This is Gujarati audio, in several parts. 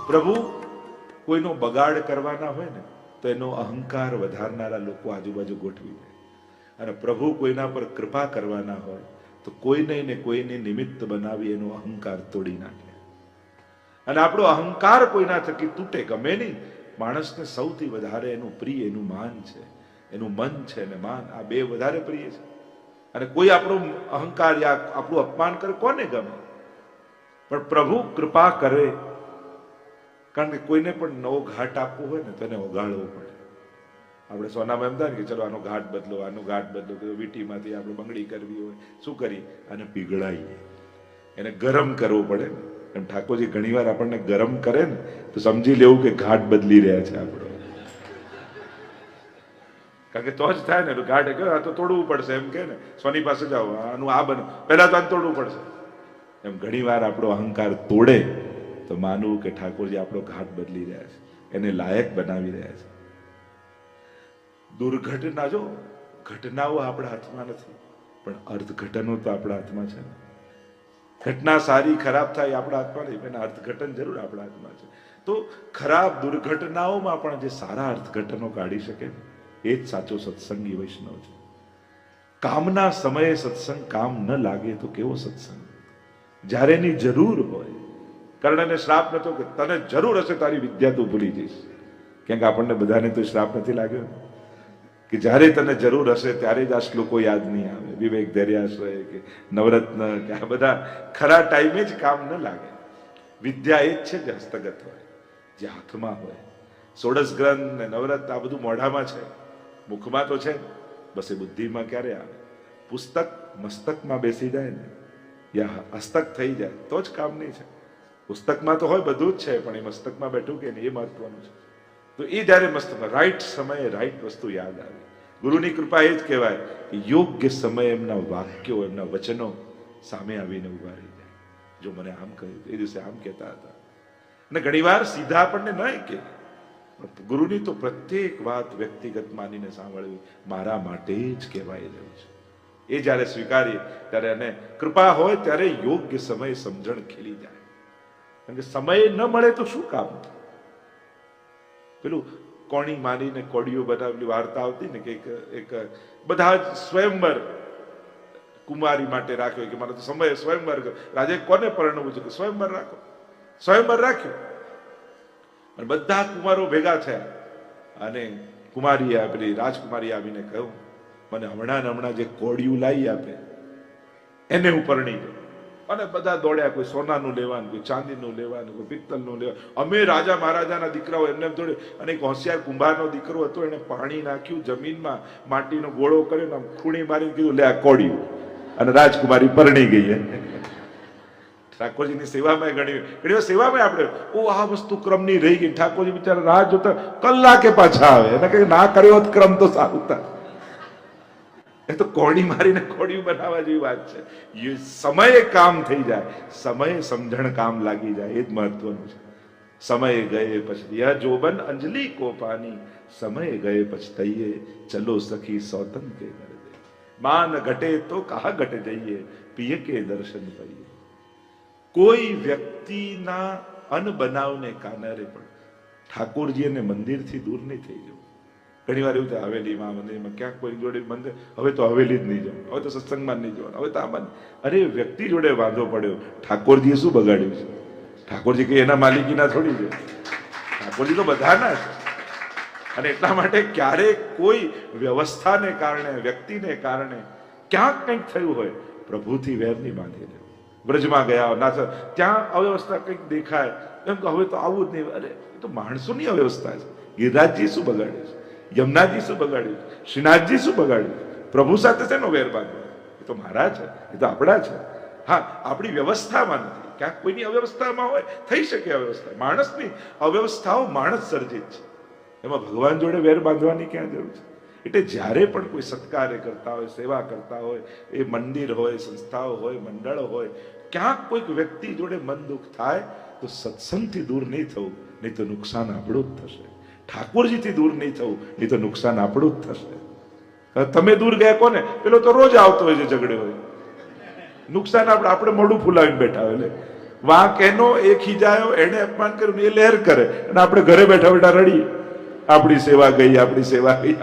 પ્રભુ કોઈનો બગાડ કરવાના હોય ને તો એનો અહંકાર વધારનારા લોકો આજુબાજુ ગોઠવી દે, અને પ્રભુ કોઈના પર કૃપા કરવાના હોય તો કોઈને ને કોઈને નિમિત્ત બનાવી એનો અહંકાર તોડી નાખે. અને આપણો અહંકાર કોઈના થકી તૂટે ગમે નહીં. માણસને સૌથી વધારે એનું પ્રિય એનું માન છે, એનું મન છે અને માન, આ બે વધારે પ્રિય છે. અને કોઈ આપણો અહંકાર યા આપણું અપમાન કરે કોને ગમે? પણ પ્રભુ કૃપા કરે, કારણ કે કોઈને પણ નવો ઘાટ આપવો હોય ને તો એને ઓગાળવો પડે. આપણે સોનામાં એમ થાય ને કે ચલો આનો ઘાટ બદલો, આનો ઘાટ બદલો, કે વીટીમાંથી આપણે બંગડી કરવી હોય, શું કરી? આને પીગળાઈએ, એને ગરમ કરવો પડે ને. એમ ઠાકોરજી ઘણીવાર આપણને ગરમ કરે ને તો સમજી લેવું કે ઘાટ બદલી રહ્યા છે આપણો. કારણ કે તો જ થાય ને, ઘાટ આ તો તોડવું પડશે એમ કે ને, સોની પાસે જાઓ આનું આ બને, પહેલા તો આને તોડવું પડશે. એમ ઘણીવાર આપણો અહંકાર તોડે તો માનવું કે ઠાકોરજી આપણો ઘાટ બદલી રહ્યા છે, એને લાયક બનાવી રહ્યા છે. દુર્ઘટના, જો ઘટનાઓ આપણા હાથમાં નથી, પણ અર્થઘટનો તો આપણા હાથમાં છે ને. ઘટના સારી ખરાબ થાય આપણા હાથમાં નહીં, પણ અર્થઘટન જરૂર આપણા હાથમાં છે. તો ખરાબ દુર્ઘટનાઓમાં પણ જે સારા અર્થઘટનો કાઢી શકે ને, એ જ સાચો સત્સંગી વૈષ્ણવ છે. કામના સમયે સત્સંગ કામ ન લાગે તો કેવો સત્સંગ? જ્યારે એની જરૂર હોય. કર્ણને શ્રાપ નતો કે તને જરૂર હશે તારી વિદ્યા તું ભૂલી જઈશ. કેમ કે આપણને બધાને તો શ્રાપ નથી લાગ્યો કે જ્યારે તને જરૂર હશે ત્યારે જ આ શ્લોકો યાદ નહીં આવે. વિવેક ધૈર્યાશ્રય કે નવરત્ન કે આ બધા ખરા ટાઈમે જ કામ ન લાગે. વિદ્યા એ જ છે જે હસ્તગત હોય, જે હાથમાં હોય. ષોડશ ગ્રંથ ને નવરત્ન આ બધું મોઢામાં છે, મુખમાં તો છે, બસ એ બુદ્ધિમાં ક્યારે આવે? પુસ્તક મસ્તકમાં બેસી જાય ને, યા હસ્તક થઈ જાય તો જ કામની છે. પુસ્તકમાં તો હોય બધું જ છે, પણ એ મસ્તકમાં બેઠું કે નહીં એ મહત્વનું છે. તો એ જયારે મસ્તકમાં રાઈટ સમયે રાઈટ વસ્તુ યાદ આવે. ગુરુની કૃપા એ જ કહેવાય કે યોગ્ય સમયે એમના વાક્યો, એમના વચનો સામે આવીને ઉભા રહી જાય. જો મને આમ કહ્યું એ દિવસે આમ કહેતા હતા. અને ઘણીવાર સીધા આપણને ન કે ગુરુની તો પ્રત્યેક વાત વ્યક્તિગત માનીને સાંભળવી મારા માટે જ કહેવાય રહ્યું છે. એ જયારે સ્વીકારીએ ત્યારે એને કૃપા હોય ત્યારે યોગ્ય સમય સમજણ ખીલી જાય. કારણ કે સમય ન મળે તો શું કામ? પેલું કોણી મારીને કોડીઓ બનાવેલી વાર્તા આવતી ને કે એક બધા જ સ્વયંવર કુમારી માટે રાખ્યો કે મારે તો સમય સ્વયંવર. રાજે કોને પરણવું છે કે સ્વયંવર રાખો. સ્વયંવર રાખ્યો અને બધા કુમારો ભેગા થયા અને કુમારી પેલી રાજકુમારી આવીને કહ્યું મને હમણાં જે કોડિયું લાવી આપે એને હું પરણી ગયો. અને બધા દોડ્યા, કોઈ સોનાનું લેવાનું, કોઈ ચાંદીનું લેવાનું, કોઈ પિત્તલનું લેવાનું. અમે રાજા મહારાજાના દીકરાઓ એમને દોડે. અને એક હોશિયાર કુંભારનો દીકરો હતો, એને પાણી નાખ્યું જમીનમાં, માટીનો ગોળો કર્યો, ખૂણી મારીને કીધું લે આ કોડિયું. અને રાજકુમારી પરણી ગઈ. ઠાકોરજીની સેવામાં ઘણી સેવામાં આપણે આ વસ્તુ ક્રમની રહી ગઈ. ઠાકોરજી બિચારા રાહ જોતા કલાકે પાછા આવે, એને કઈ ના કર્યો ક્રમ તો સારું થાય. એ તો કોડી મારીને કોડિયું બનાવવા જેવી વાત છે. સમયે કામ થઈ જાય, સમયે સમજણ કામ લાગી જાય, એ જ મહત્વનું છે. સમય ગયે પછી યહ જોબન અંજલિ કો પાની, સમય ગયે પછતઈએ ચલો સખી સૌતન કે ઘર દે. માન ઘટે તો કહા ઘટ જઈએ, પિય કે દર્શન પાઈએ. કોઈ વ્યક્તિના અનબનાવને કારણે પણ ઠાકોરજી અને મંદિરથી દૂર નહીં થઈ જવું. ઘણી વાર એવું થાય હવેલીમાં મંદિરમાં ક્યાંક કોઈ જોડે મંદિર, હવે તો હવેલી જ નહીં જવાનું, હવે તો સત્સંગમાં નહીં જવાનું, હવે તો આમાં. અરે વ્યક્તિ જોડે વાંધો પડ્યો, ઠાકોરજીએ શું બગાડ્યું છે? ઠાકોરજી કઈ એના માલિકીના થોડી છે, ઠાકોરજી તો બધાના છે. અને એટલા માટે ક્યારેક કોઈ વ્યવસ્થાને કારણે, વ્યક્તિને કારણે ક્યાંક કંઈક થયું હોય, પ્રભુથી વેર નહીં બાંધી લેવું. બ્રજમાં ગયા ના ત્યાં અવ્યવસ્થા કંઈક દેખાય એમ કે હવે તો આવું જ નહીં. અરે એ તો માણસોની અવ્યવસ્થા છે. ગિરિરાજજી શું બગાડ્યું છે? યમુનાજી શું બગાડ્યું છે? શ્રીનાથજી શું બગાડ્યું? પ્રભુ સાથે શેનો વેર બાંધવો? એ તો મારા છે, એ તો આપણા છે. હા, આપણી વ્યવસ્થામાં નથી, ક્યાંક કોઈની અવ્યવસ્થામાં હોય, થઈ શકે અવ્યવસ્થા. માણસની અવ્યવસ્થાઓ માણસ સર્જિત છે, એમાં ભગવાન જોડે વેર બાંધવાની ક્યાં જરૂર છે? એટલે જ્યારે પણ કોઈ સત્કાર્ય કરતા હોય, સેવા કરતા હોય, એ મંદિર હોય, સંસ્થાઓ હોય, મંડળ હોય, ક્યાંક કોઈક વ્યક્તિ જોડે મન દુઃખ થાય તો સત્સંગથી દૂર નહીં થવું, નહીં તો નુકસાન આપણું જ થશે. ઠાકોરજીથી દૂર નહીં થવું, નહીં તો નુકસાન આપણું જ થશે. તમે દૂર ગયા કોને? પેલો તો રોજ આવતો હોય છે, ઝઘડે હોય. નુકસાન આપણે મોઢું ફૂલાવીને બેઠા હોય. એટલે વાંક એનો, એ ખીજાયો, એને અપમાન કર્યું એ લહેર કરે, અને આપણે ઘરે બેઠા બેઠા રડીએ, આપણી સેવા ગઈ, આપણી સેવા ગઈ,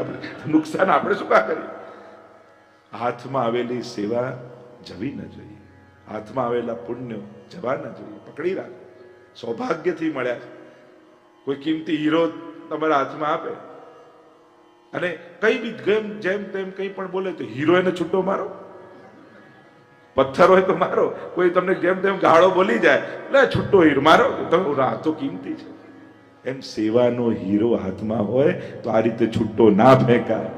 નુકસાન આપણે શું કા કરીએ? હાથમાં આવેલી સેવા જવી ન જોઈએ, હાથમાં આવેલા પુણ્ય જવા ન જોઈએ, પકડી રાખ. સૌભાગ્યથી મળ્યા. કોઈ કિંમતી હીરો તમારા હાથમાં આપે અને કઈ બી જેમ તેમ કઈ પણ બોલે તો હીરો એને છૂટો મારો, પથ્થર હોય તો મારો, કોઈ તમને જેમ તેમ ગાળો બોલી જાય એટલે છૂટો હીરો મારો, તમે આ તો કિંમતી છે. એમ સેવાનો હીરો હાથમાં હોય તો આ રીતે છૂટો ના ફેંકાય.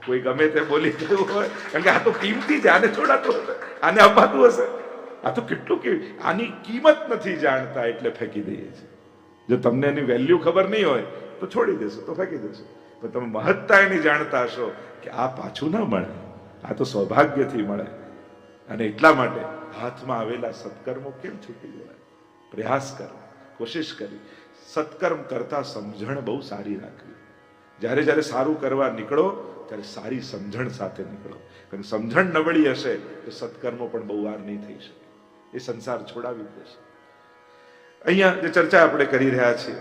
કોઈ ગમે તે બોલી ગયું હોય, કારણ કે આ તો કિંમતી છે, આને છોડાતું હશે, આને અપાતું હશે, આ તો કેટલું કે આની કિંમત નથી જાણતા એટલે ફેંકી દઈએ છીએ. જો તમને એની વેલ્યુ ખબર નહીં હોય તો છોડી દેશો, તો ફેંકી દેશો. પણ તમે મહત્તા એની જાણતા હશો કે આ પાછું ના મળે, આ તો સૌભાગ્યથી મળે. અને એટલા માટે હાથમાં આવેલા સત્કર્મો કેમ છૂટી જવાય? પ્રયાસ કરો, કોશિશ કરી. સત્કર્મ કરતા સમજણ બહુ સારી રાખવી. જ્યારે જ્યારે સારું કરવા નીકળો ત્યારે સારી સમજણ સાથે નીકળો. કારણ સમજણ નબળી હશે તો સત્કર્મો પણ બહુ વાર નહીં થઈ શકે, એ સંસાર છોડાવી દેશે. અહીંયા જે ચર્ચા આપણે કરી રહ્યા છીએ,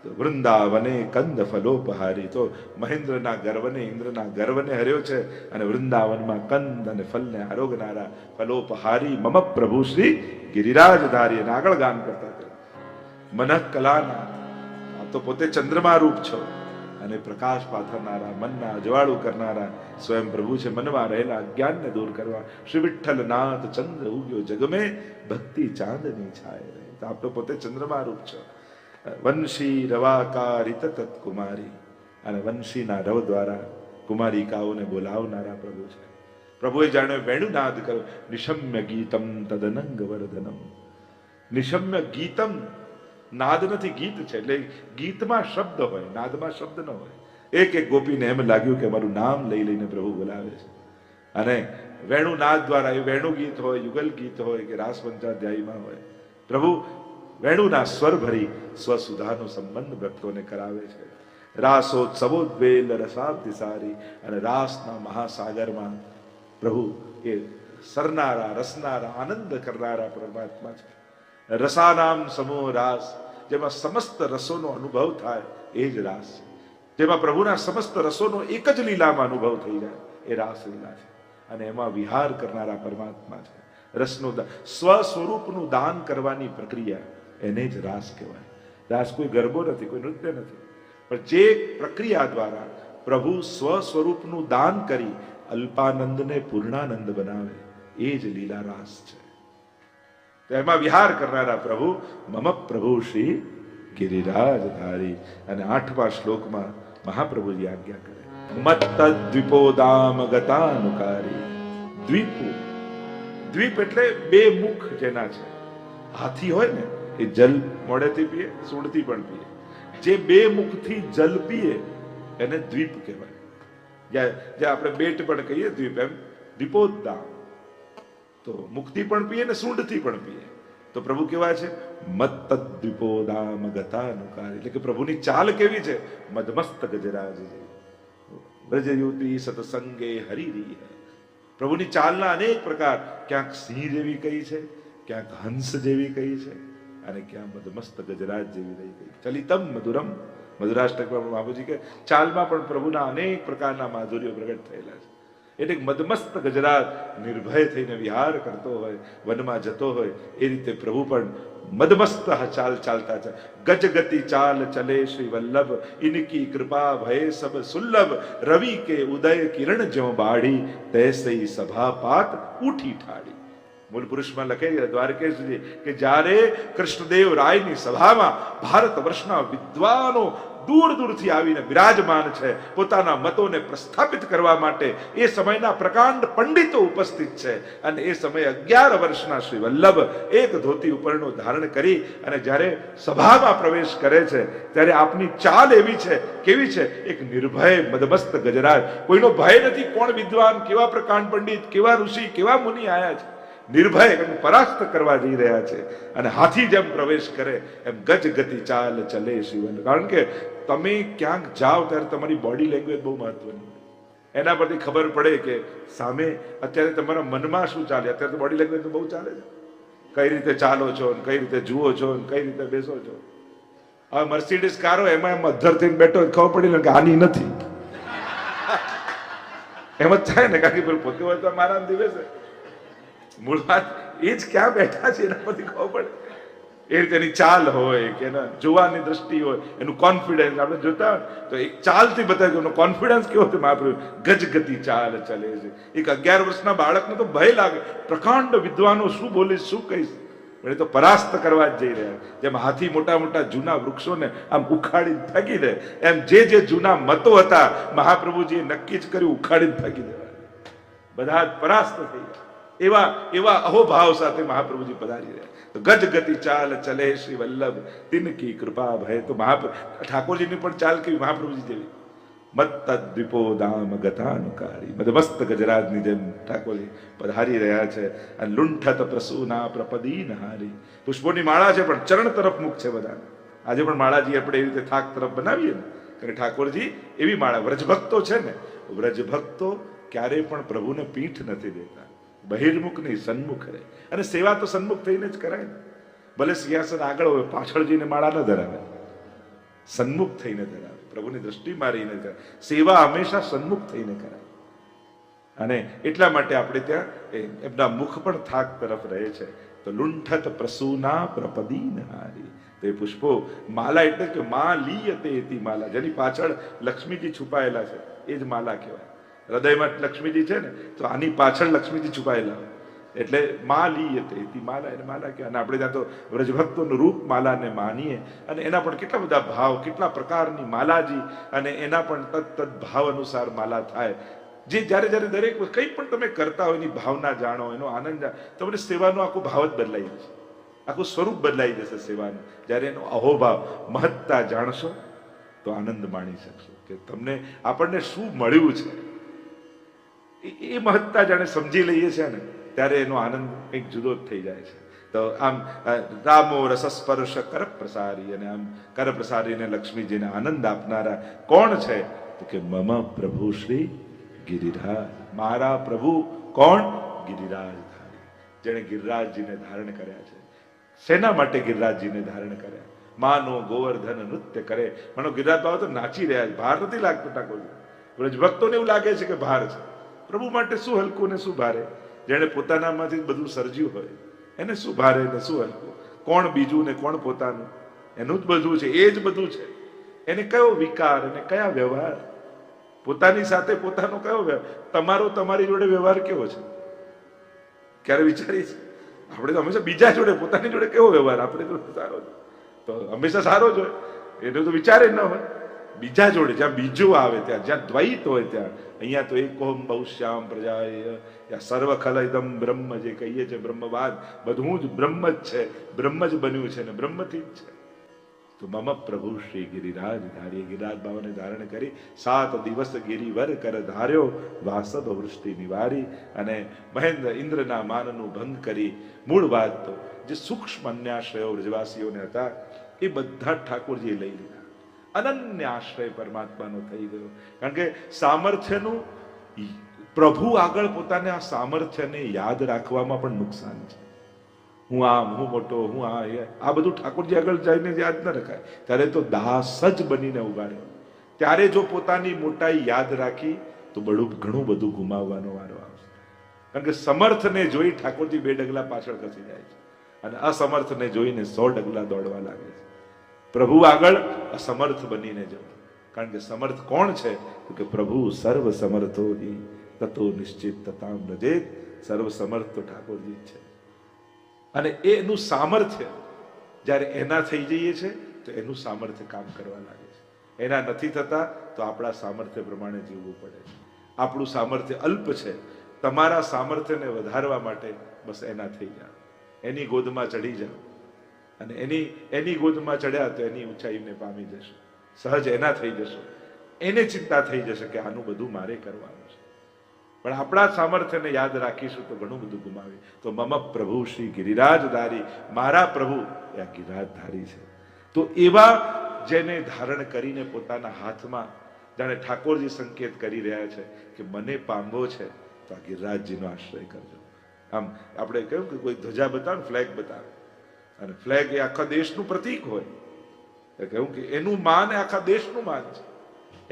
તો વૃંદાવને કંદ ફલોપહારી, તો મહેન્દ્રના ગર્વને, ઇન્દ્રના ગર્વને હર્યો છે, અને વૃંદાવનમાં કંદ અને ફલને આરોગનારા ફલોપહારી મમ પ્રભુ શ્રી ગિરિરાજધારી. અને આગળ ગાન કરતા હતા, મનઃ કલાના, આ તો પોતે ચંદ્રમા રૂપ છો, અને પ્રકાશ પાથરનારા, મનના અજવાળું કરનારા સ્વયં પ્રભુ છે. મનમાં રહેલા અજ્ઞાનને દૂર કરવા શ્રી વિઠ્ઠલ નાથ ચંદ્ર ઉગ્યો જગમે ભક્તિ ચાંદની છાય. તો આપ તો પોતે ચંદ્રમા રૂપ છો. વંશી રવાકારિત તત્કુમારી, અને વંશીના રવ દ્વારા કુમારિકાઓને બોલાવનારા પ્રભુ છે. પ્રભુએ જાણે વેણુનાદ કર્યો, નિશમ્ય ગીતમ તદનંગ વર્ધનમ. નિશમ્ય ગીતમ, નાદ નથી, ગીત છે. એટલે ગીતમાં શબ્દ હોય, નાદમાં શબ્દ ન હોય. એક એક ગોપીને એમ લાગ્યું કે મારું નામ લઈ લઈને પ્રભુ બોલાવે છે. અને વેણુનાદ દ્વારા, એ વેણુ ગીત હોય, યુગલ ગીત હોય કે રાસ પંચાધ્યાયમાં હોય, પ્રભુ વેણુના સ્વર ભરી સ્વસુધાનો સંબંધ ભક્તોને કરાવે છે. રાસોત્સવોદ્વેલ રસાબ્ધિ સારી, અને રાસના મહાસાગરમાં પ્રભુ એ સરનારા, રસનારા, આનંદ કરનારા પરમાત્મા છે. રસાનામ સમૂહ રાસ, જેમાં સમસ્ત રસોનો અનુભવ થાય એ જ રાસ છે. જેમાં પ્રભુના સમસ્ત રસોનો એક જ લીલામાં અનુભવ થઈ જાય એ રાસ લીલા છે. અને એમાં વિહાર કરનારા પરમાત્મા છે. રસનું સ્વ સ્વરૂપનું દાન કરવાની પ્રક્રિયા, એને જ રાસ કહેવાય. રાસ કોઈ ગરબો નથી, કોઈ નૃત્ય નથી, પણ જે પ્રક્રિયા દ્વારા પ્રભુ સ્વ સ્વરૂપનું દાન કરી અલ્પાનંદને પૂર્ણાનંદ બનાવે એ જ લીલા રાસ છે. એમાં વિહાર કરનારા પ્રભુ મમ પ્રભુ શ્રી ગિરિરાજધારી. અને 8મા શ્લોકમાં મહાપ્રભુજી આજ્ઞા કરે, મત્ત દ્વીપોદામ ગતાનુકારી. દ્વીપો, દ્વીપ એટલે બે મુખ જેના છે. હાથી હોય ને એ જલ મોઢેથી પીએ, સૂંઢથી પણ પીએ. જે બે મુખથી જલ પીએ એને દ્વીપ કહેવાય. જે આપણે બેટ પણ કહીએ દ્વીપ, એમ દ્વીપોદામ તો મુખથી પણ પીએ ને સૂંઢથી પણ પીએ. તો પ્રભુ કેવા છે? મત્ત દ્વીપોદામ ગતાનુકારી. એટલે કે પ્રભુની ચાલ કેવી છે? મદમસ્ત ગજરાજ જેવી. વ્રજ યુવતી સતસંગે હરિરી. પ્રભુની ચાલના અનેક પ્રકાર, ક્યાંક સિંહ જેવી કહી છે, ક્યાંક હંસ જેવી કહી છે, અને ક્યાં મદમસ્ત ગજરાજ જેવી રહી ગઈ. ચલિતમ મધુરમ. મધુરાષ્ટકમાં બાબુજી કે ચાલમાં પણ પ્રભુના અનેક પ્રકારના માધુર્યો પ્રગટ થયેલા છે. એટલે મદમસ્ત ગજરાજ નિર્ભય થઈને વિહાર કરતો હોય, વનમાં જતો હોય, એ રીતે પ્રભુ પણ મદમસ્ત ચાલ ચાલતા છે. ગજ ગતિ ચાલ ચલે શ્રી વલ્લભ, ઇનકી કૃપા ભય સબ સુલ્લભ. રવિ કે ઉદય કિરણ જ્યો બાળી, તૈસઈ સભા પાત ઉઠી ઠાડી. મૂળ પુરુષમાં લખે છે દ્વારકેશજી કે જ્યારે કૃષ્ણદેવ રાયની સભામાં ભારત વર્ષના વિદ્વાનો દૂર દૂરથી આવીને બિરાજમાન છે, પોતાના મતોને પ્રસ્થાપિત કરવા માટે એ સમયના પ્રકાંડ પંડિતો ઉપસ્થિત છે. અને એ સમયે 11 વર્ષના શ્રી વલ્લભ એક ધોતી ઉપરનો ધારણ કરી અને જ્યારે સભામાં પ્રવેશ કરે છે ત્યારે આપની ચાલ એવી છે, કેવી છે? એક નિર્ભય મદમસ્ત ગજરાજ. કોઈનો ભય નથી. કોણ વિદ્વાન, કેવા પ્રકાંડ પંડિત, કેવા ઋષિ, કેવા મુનિ આયા છે, નિર્ભય પરાસ્ત કરવા જઈ રહ્યા છે. અને હાથી જેમ પ્રવેશ કરે એમ ગજ ગતિ ચાલ ચલે શિવન. કારણ કે તમે ક્યાંક જાઓ ત્યારે તમારી બોડી લેંગ્વેજ બહુ મહત્વની. એના પરથી ખબર પડે કે સામે અત્યારે તમારા મનમાં શું ચાલે. અત્યારે તો બોડી લેંગ્વેજ તો બહુ ચાલે છે. કઈ રીતે ચાલો છો, કઈ રીતે જુઓ છો, કઈ રીતે બેસો છો. હવે મર્સિડીઝ કારો એમાં એમ અધ્ધર થઈને બેઠો ખબર પડી ને કે આની નથી. એમ જ થાય ને, કારણ કે પોતે હોય તો મારા દિવસે મૂળ વાત એ જ ક્યાં બેઠા છે એના પરથી ખબર પડે. એ રીતે એની ચાલ હોય કે એના જોવાની દ્રષ્ટિ હોય, એનું કોન્ફિડન્સ આપણે જોતા હોય તો એક ચાલથી બતાવે કે એનો કોન્ફિડન્સ કેવો હતો. મહાપ્રભુ ગજગતી ચાલ ચલે છે. એક 11 વર્ષના બાળકને તો ભય લાગે, પ્રકાંડ વિદ્વાનો શું બોલીશ શું કહીશ, પણ એ તો પરાસ્ત કરવા જ જઈ રહ્યા. જેમ હાથી મોટા મોટા જૂના વૃક્ષોને આમ ઉખાડી ફેંકી દે, એમ જે જૂના મતો હતા મહાપ્રભુજીએ નક્કી જ કર્યું ઉખાડીને ફેંકી દેવા. બધા જ પરાસ્ત થઈ ગયા. એવા અહોભાવ સાથે મહાપ્રભુજી પધારી રહ્યા. તો ગજ ગતિ ચાલ ચલે શ્રી વલ્લભ તિનકી કૃપા ભય. તો ઠાકોરજીની પણ ચાલ કેવી મહાપ્રભુજી જેવી. મત્ત દ્વીપો દામ ગતાનુકારી, મસ્ત ગજરાજની જેમ ઠાકોરજી પધારી રહ્યા છે. અને લુંઠત પ્રસૂના પ્રપદી નહારી. પુષ્પોની માળા છે પણ ચરણ તરફ મુખ છે બધા. આજે પણ માળાજી આપણે એવી રીતે થાક તરફ બનાવીએ ને, કારણ ઠાકોરજી એવી માળા. વ્રજભક્તો છે ને, વ્રજભક્તો ક્યારેય પણ પ્રભુને પીઠ નથી દેતા, બહિર્મુખ નહીં સન્મુખ રહે. અને સેવા તો સન્મુખ થઈને જ કરાય ને. ભલે સિંહાસન આગળ હોય, પાછળ જઈને માળા ન ધરાવે, સન્મુખ થઈને ધરાવે, પ્રભુની દ્રષ્ટિ મારીને કરાય. સેવા હંમેશા સન્મુખ થઈને કરાય. અને એટલા માટે આપણે ત્યાં એમના મુખ પણ થાક તરફ રહે છે. તો લુંઠત પ્રસૂના પ્રપદી નહારી. તે પુષ્પો માલા એટલે કે મા લીયતે એતી માલા, જેની પાછળ લક્ષ્મીજી છુપાયેલા છે એ જ માલા કહેવાય. હૃદયમાં લક્ષ્મીજી છે ને, તો આની પાછળ લક્ષ્મીજી છુપાયેલા હોય એટલે મા લીયતે એતી માલા, એને માલા કહેવાય. અને આપણે ત્યાં તો વ્રજભક્તોનું રૂપ માલાને માનીએ, અને એના પણ કેટલા બધા ભાવ, કેટલા પ્રકારની માલાજી, અને એના પણ તત્ ભાવ અનુસાર માલા થાય. જે જ્યારે દરેક કંઈ પણ તમે કરતા હોય એની ભાવના જાણો, એનો આનંદ જાણો, તમને સેવાનો આખો ભાવ જ બદલાઈ જશે, આખું સ્વરૂપ બદલાઈ જશે સેવાનું. જ્યારે એનો અહોભાવ મહત્તા જાણશો તો આનંદ માણી શકશો કે તમને આપણને શું મળ્યું છે. એ મહત્તા જાણે સમજી લઈએ છે ને, ત્યારે એનો આનંદ કંઈક જુદો જ થઈ જાય છે. તો આમ રામો રસસ્પર્શ કર પ્રસારી, અને આમ કર પ્રસારીને લક્ષ્મીજીને આનંદ આપનારા કોણ છે? તો કે મમ પ્રભુ શ્રી ગિરિરાજ. મારા પ્રભુ કોણ? ગિરિરાજ ધારી, જેણે ગિરિરાજજીને ધારણ કર્યા છે. શેના માટે ગિરિરાજજીને ધારણ કર્યા? માનો ગોવર્ધન નૃત્ય કરે. માનો ગિરિરાજ બાબા તો નાચી રહ્યા છે, ભાર નથી લાગતો ઠાકોરજી. વ્રજભક્તોને એવું લાગે છે કે ભાર છે. પ્રભુ માટે શું હલકું ને શું ભારે? જેણે પોતાનામાંથી બધું સર્જ્યું હોય એને શું ભારે ને શું હલકું? કોણ બીજું ને કોણ પોતાનું? એનું જ બધું છે, એ જ બધું છે. એને કયો વિકાર અને કયા વ્યવહાર? પોતાની સાથે પોતાનો કયો વ્યવહાર? તમારો તમારી જોડે વ્યવહાર કેવો છે? ક્યારે વિચારી છે? આપણે તો હંમેશા બીજા જોડે, પોતાની જોડે કેવો વ્યવહાર? આપણે તો સારો તો હંમેશા સારો જ હોય, એનો તો વિચાર જ ન હોય. બીજા જોડે જ્યાં બીજું આવે, ત્યાં જ્યાં દ્વૈત હોય ત્યાં. અહીંયા તો એકોહમ બહુશ્યામ પ્રજાય, સર્વ ખલ ઇદમ બ્રહ્મ, જે કહીએ છીએ બ્રહ્મવાદ, બધું જ બ્રહ્મ જ છે, બ્રહ્મ જ બન્યું છે ને બ્રહ્મથી જ છે. તો મમ પ્રભુ શ્રી ગિરિરાજ ધારી. ગિરિરાજ બાબાને ધારણ કરી 7 દિવસ ગિરિવર કર ધાર્યો, વાસદ વૃષ્ટિ નિવારી. અને મહેન્દ્ર ઇન્દ્રના માનનું ભંગ કરી. મૂળ વાત તો જે સૂક્ષ્મ અન્યાશ્રયો વ્રજવાસીઓને હતા એ બધા ઠાકોરજીએ લઈ લીધા. અનન્ય આશ્રય પરમાત્માનો થઈ ગયો. કારણ કે સામર્થ્યનું, પ્રભુ આગળ પોતાને આ સામર્થ્યને યાદ રાખવામાં પણ નુકસાન છે. હું આમ, હું મોટો, હું આ બધું ઠાકોરજી આગળ જઈને યાદ ન રખાય. ત્યારે તો દાસ જ બનીને ઉભા રહ્યો. ત્યારે જો પોતાની મોટાઈ યાદ રાખી તો ઘણું બધું ગુમાવવાનો વારો આવશે. કારણ કે સમર્થને જોઈ ઠાકોરજી 2 ડગલા પાછળ ખસી જાય છે, અને અસમર્થને જોઈને 100 ડગલા દોડવા લાગે છે. પ્રભુ આગળ અસમર્થ બનીને જવું. કારણ કે સમર્થ કોણ છે? તો કે પ્રભુ સર્વ સમર્થો હિ તતો નિશ્ચિત તતામ રજેત. સર્વ સમર્થ તો ઠાકોરજી છે. અને એનું સામર્થ્ય જ્યારે એના થઈ જઈએ છે તો એનું સામર્થ્ય કામ કરવા લાગે છે. એના નથી થતા તો આપણા સામર્થ્ય પ્રમાણે જીવવું પડે છે. આપણું સામર્થ્ય અલ્પ છે. તમારા સામર્થ્યને વધારવા માટે બસ એના થઈ જાઓ, એની ગોદમાં ચડી જાઓ, અને એની ગોદમાં ચડ્યા તો એની ઊંચાઈને પામી જશો. સહજ એના થઈ જશો. એને ચિંતા થઈ જશે કે આનું બધું મારે કરવાનું છે. પણ આપણા સામર્થ્યને યાદ રાખીશું તો ઘણું બધું ગુમાવે. તો મમ પ્રભુ શ્રી ગિરિરાજધારી, મારા પ્રભુ એ આ ગિરિરાજધારી છે. તો એવા જેને ધારણ કરીને પોતાના હાથમાં જાણે ઠાકોરજી સંકેત કરી રહ્યા છે કે મને પામવો છે તો આ ગિરિરાજજીનો આશ્રય કરજો. આમ આપણે કહ્યું કે કોઈ ધજા બતાવે, ફ્લેગ બતાવે, અને ફ્લેગ એ આખા દેશનું પ્રતીક હોય, કહ્યું કે એનું માન એ આખા દેશનું માન છે.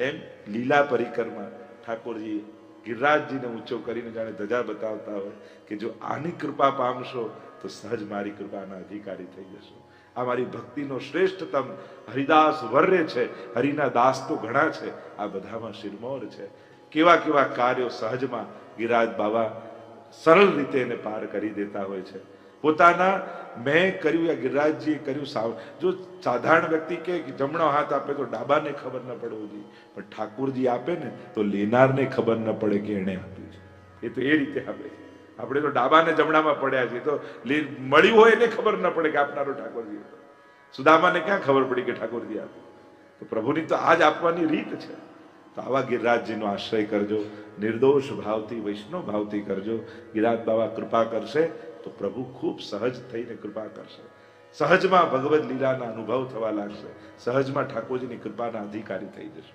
એમ લીલા પરિક્રમા ઠાકોરજી ગિરિરાજજીને ઊંચો કરીને જાણે ધજા બતાવતા હોય કે જો આની કૃપા પામશો તો સહજ મારી કૃપાના અધિકારી થઈ જશો. આ મારી ભક્તિનો શ્રેષ્ઠતમ હરિદાસ વર્ય છે. હરિના દાસ તો ઘણા છે, આ બધામાં શિરમોર છે. કેવા કેવા કાર્યો સહજમાં ગિરિરાજ બાબા સરળ રીતે એને પાર કરી દેતા હોય છે. પોતાના મેં કર્યું, ગિરિરાજજીએ કર્યું. જો સાધારણ વ્યક્તિ કે જમણો હાથ આપે તો ડાબાને ખબર ન પડવું જોઈએ, પણ ઠાકોરજી આપે ને તો લેનારને ખબર ન પડે કે એને આપ્યું છે. એ તો એ રીતે આપે છે. આપણે તો ડાબાને જમણામાં પડ્યા છીએ, તો મળ્યું હોય એને ખબર ન પડે કે આપનારો ઠાકોરજી હતો. સુદામાને ક્યાં ખબર પડી કે ઠાકોરજી આપે? તો પ્રભુની તો આ જ આપવાની રીત છે. તો આવા ગિરિરાજજીનો આશ્રય કરજો, નિર્દોષ ભાવથી, વૈષ્ણવ ભાવથી કરજો. ગિરિરાજ બાબા કૃપા કરશે તો પ્રભુ ખૂબ સહજ થઈને કૃપા કરશે. સહજમાં ભગવદ લીલાના અનુભવ થવા લાગશે. સહજમાં ઠાકોરજીની કૃપાના અધિકારી થઈ જશે.